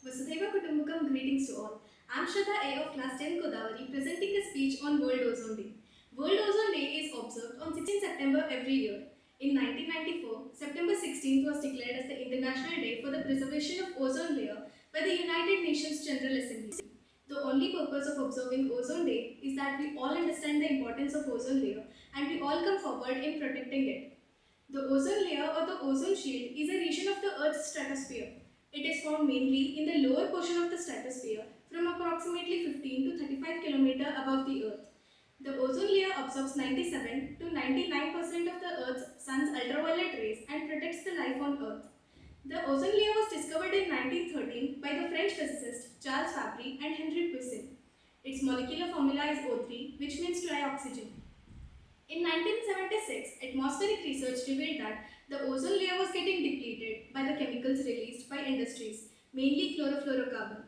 Vasudhaiva Kutumbakam, greetings to all. I am Shraddha A of Class 10 Godavari presenting a speech on World Ozone Day. World Ozone Day is observed on 16 September every year. In 1994, September 16th was declared as the International Day for the Preservation of Ozone Layer by the United Nations General Assembly. The only purpose of observing Ozone Day is that we all understand the importance of ozone layer and we all come forward in protecting it. The ozone layer or the ozone shield is a region of the Earth's stratosphere. It is found mainly in the lower portion of the stratosphere from approximately 15 to 35 km above the Earth. The ozone layer absorbs 97 to 99% of the Earth's sun's ultraviolet rays and protects the life on Earth. The ozone layer was discovered in 1913 by the French physicists Charles Fabry and Henri Poisson. Its molecular formula is O3, which means trioxygen. In 1976, atmospheric research revealed that the ozone layer was getting depleted by the chemicals released by industries, mainly chlorofluorocarbon.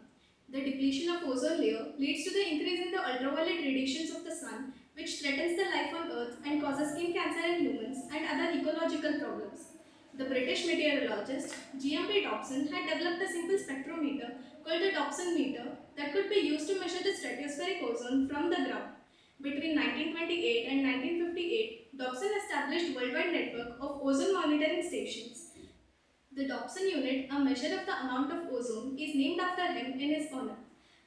The depletion of ozone layer leads to the increase in the ultraviolet radiations of the sun, which threatens the life on Earth and causes skin cancer in humans and other ecological problems. The British meteorologist G.M.P. Dobson had developed a simple spectrometer called the Dobson meter that could be used to measure the stratospheric ozone from the ground. Between 1928 and 1958, Dobson established worldwide network of ozone monitoring stations. The Dobson unit, a measure of the amount of ozone, is named after him in his honor.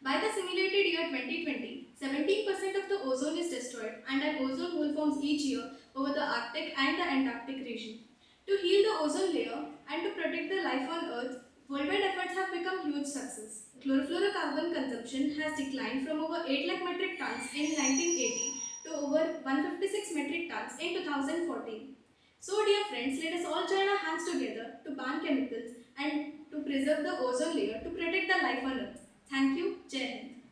By the simulated year 2020, 17% of the ozone is destroyed and an ozone hole forms each year over the Arctic and the Antarctic region. To heal the ozone layer and to protect the life on Earth, worldwide efforts have become huge success. Chlorofluorocarbon consumption has declined from over 8 lakh metric tons in 1980 to over 156 metric tons in 2014. So, dear friends, let us all join our hands together to ban chemicals and to preserve the ozone layer to protect the life on Earth. Thank you. Jai Hind.